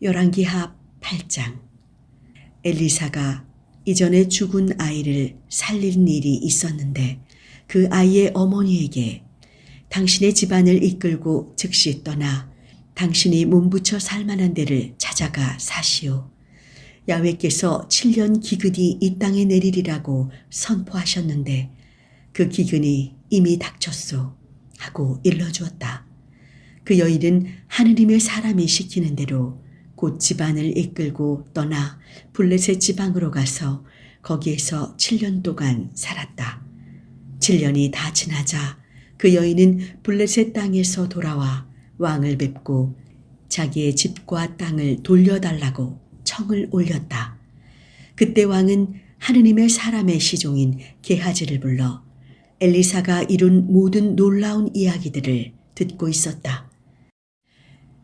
열왕기하 8장. 엘리사가 이전에 죽은 아이를 살린 일이 있었는데 그 아이의 어머니에게 당신의 집안을 이끌고 즉시 떠나 당신이 몸부쳐 살만한 데를 찾아가 사시오. 야훼께서 7년 기근이 이 땅에 내리리라고 선포하셨는데 그 기근이 이미 닥쳤소 하고 일러주었다. 그 여인은 하느님의 사람이 시키는 대로 곧 집안을 이끌고 떠나 블레셋 지방으로 가서 거기에서 7년 동안 살았다. 7년이 다 지나자 그 여인은 블레셋 땅에서 돌아와 왕을 뵙고 자기의 집과 땅을 돌려달라고 청을 올렸다. 그때 왕은 하느님의 사람의 시종인 게하지를 불러 엘리사가 이룬 모든 놀라운 이야기들을 듣고 있었다.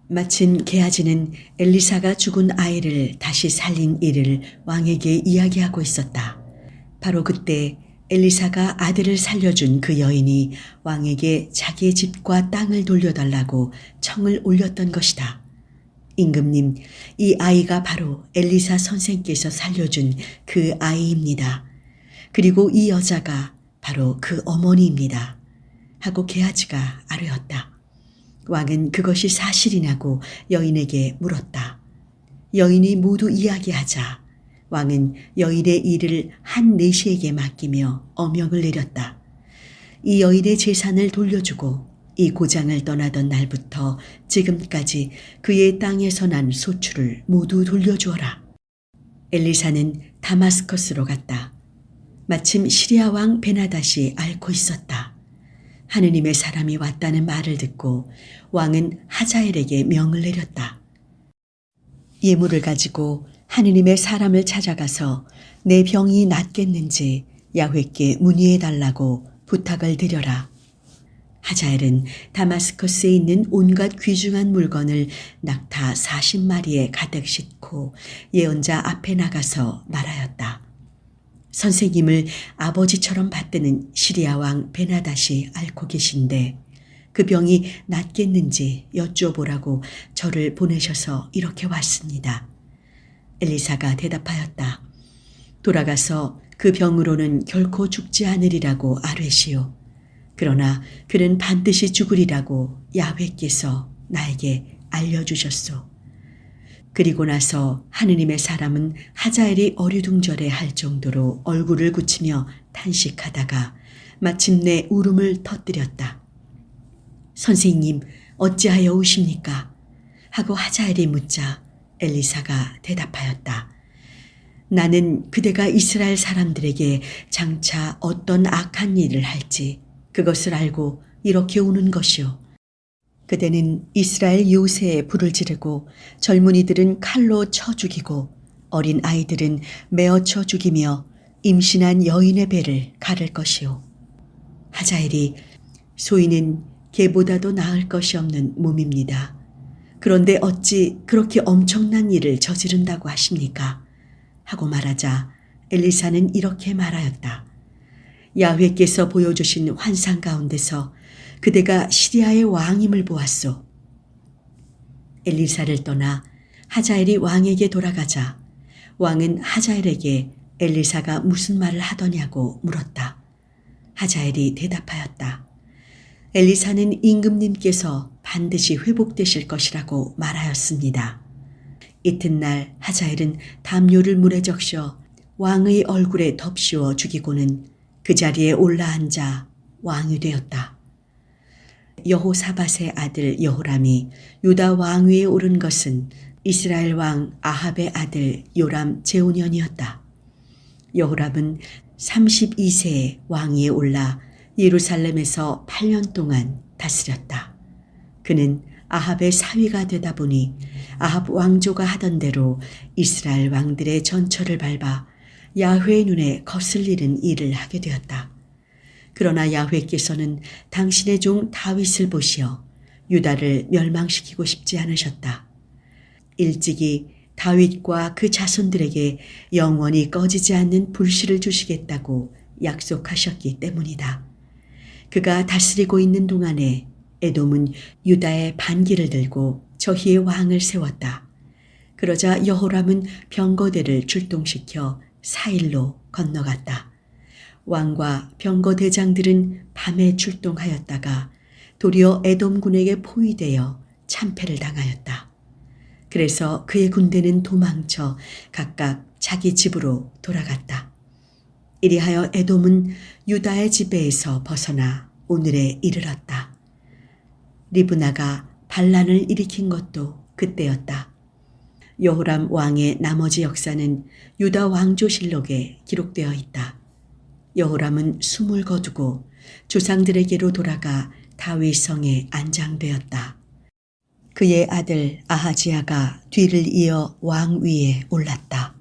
마침 게하지는 엘리사가 죽은 아이를 다시 살린 일을 왕에게 이야기하고 있었다. 바로 그때 엘리사가 아들을 살려준 그 여인이 왕에게 자기의 집과 땅을 돌려달라고 청을 올렸던 것이다. 임금님, 이 아이가 바로 엘리사 선생께서 살려준 그 아이입니다. 그리고 이 여자가 바로 그 어머니입니다. 하고 게하지가 아뢰었다. 왕은 그것이 사실이냐고 여인에게 물었다. 여인이 모두 이야기하자 왕은 여인의 일을 한 내시에게 맡기며 어명을 내렸다. 이 여인의 재산을 돌려주고 이 고장을 떠나던 날부터 지금까지 그의 땅에서 난 소출을 모두 돌려주어라. 엘리사는 다마스커스로 갔다. 마침 시리아 왕 베나닷이 앓고 있었다. 하느님의 사람이 왔다는 말을 듣고 왕은 하자엘에게 명을 내렸다. 예물을 가지고 하느님의 사람을 찾아가서 내 병이 낫겠는지 야훼께 문의해 달라고 부탁을 드려라. 하자엘은 다마스커스에 있는 온갖 귀중한 물건을 낙타 40마리에 가득 싣고 예언자 앞에 나가서 말하였다. 선생님을 아버지처럼 받드는 시리아 왕 베나닷이 앓고 계신데 그 병이 낫겠는지 여쭈어보라고 저를 보내셔서 이렇게 왔습니다. 엘리사가 대답하였다. 돌아가서 그 병으로는 결코 죽지 않으리라고 아뢰시오. 그러나 그는 반드시 죽으리라고 야훼께서 나에게 알려주셨소. 그리고 나서 하느님의 사람은 하자엘이 어리둥절해 할 정도로 얼굴을 굳히며 탄식하다가 마침내 울음을 터뜨렸다. 선생님, 어찌하여 우십니까? 하고 하자엘이 묻자 엘리사가 대답하였다. 나는 그대가 이스라엘 사람들에게 장차 어떤 악한 일을 할지 그것을 알고 이렇게 우는 것이요. 그대는 이스라엘 요새에 불을 지르고 젊은이들은 칼로 쳐 죽이고 어린 아이들은 메어쳐 죽이며 임신한 여인의 배를 가를 것이요. 하자엘이 소인은 개보다도 나을 것이 없는 몸입니다. 그런데 어찌 그렇게 엄청난 일을 저지른다고 하십니까? 하고 말하자 엘리사는 이렇게 말하였다. 야훼께서 보여주신 환상 가운데서 그대가 시리아의 왕임을 보았소. 엘리사를 떠나 하자엘이 왕에게 돌아가자 왕은 하자엘에게 엘리사가 무슨 말을 하더냐고 물었다. 하자엘이 대답하였다. 엘리사는 임금님께서 반드시 회복되실 것이라고 말하였습니다. 이튿날 하자엘은 담요를 물에 적셔 왕의 얼굴에 덮씌워 죽이고는 그 자리에 올라앉아 왕이 되었다. 여호사밧의 아들 여호람이 유다 왕위에 오른 것은 이스라엘 왕 아합의 아들 요람 제5년이었다. 여호람은 32세에 왕위에 올라 예루살렘에서 8년 동안 다스렸다. 그는 아합의 사위가 되다 보니 아합 왕조가 하던 대로 이스라엘 왕들의 전처를 밟아 야훼의 눈에 거슬리는 일을 하게 되었다. 그러나 야훼께서는 당신의 종 다윗을 보시어 유다를 멸망시키고 싶지 않으셨다. 일찍이 다윗과 그 자손들에게 영원히 꺼지지 않는 불씨를 주시겠다고 약속하셨기 때문이다. 그가 다스리고 있는 동안에 에돔은 유다의 반기를 들고 저희의 왕을 세웠다. 그러자 여호람은 병거대를 출동시켜 사일로 건너갔다. 왕과 병거대장들은 밤에 출동하였다가 도리어 에돔군에게 포위되어 참패를 당하였다. 그래서 그의 군대는 도망쳐 각각 자기 집으로 돌아갔다. 이리하여 에돔은 유다의 지배에서 벗어나 오늘에 이르렀다. 리브나가 반란을 일으킨 것도 그때였다. 여호람 왕의 나머지 역사는 유다 왕조실록에 기록되어 있다. 여호람은 숨을 거두고 조상들에게로 돌아가 다윗 성에 안장되었다. 그의 아들 아하지야가 뒤를 이어 왕 위에 올랐다.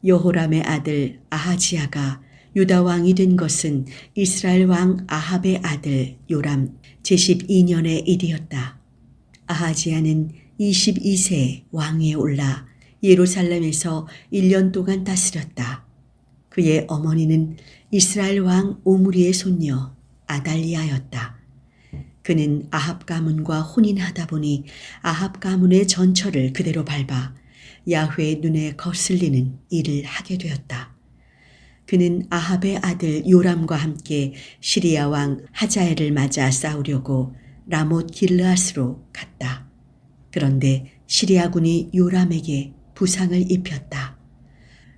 여호람의 아들 아하지야가 유다 왕이 된 것은 이스라엘 왕 아합의 아들 요람 제12년의 일이었다. 아하지야는 22세에 왕위에 올라 예루살렘에서 1년 동안 다스렸다. 그의 어머니는 이스라엘 왕 오므리의 손녀 아달리아였다. 그는 아합 가문과 혼인하다 보니 아합 가문의 전처를 그대로 밟아 야훼의 눈에 거슬리는 일을 하게 되었다. 그는 아합의 아들 요람과 함께 시리아 왕 하자엘을 맞아 싸우려고 라못 길르앗으로 갔다. 그런데 시리아군이 요람에게 부상을 입혔다.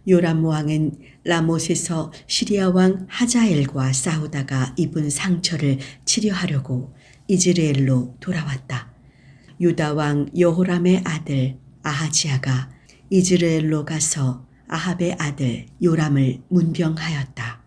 요람 왕은 라못에서 시리아 왕 하자엘과 싸우다가 입은 상처를 치료하려고 이즈레엘로 돌아왔다. 유다 왕 여호람의 아들 아하지야가 이즈레엘로 가서 아합의 아들 요람을 문병하였다.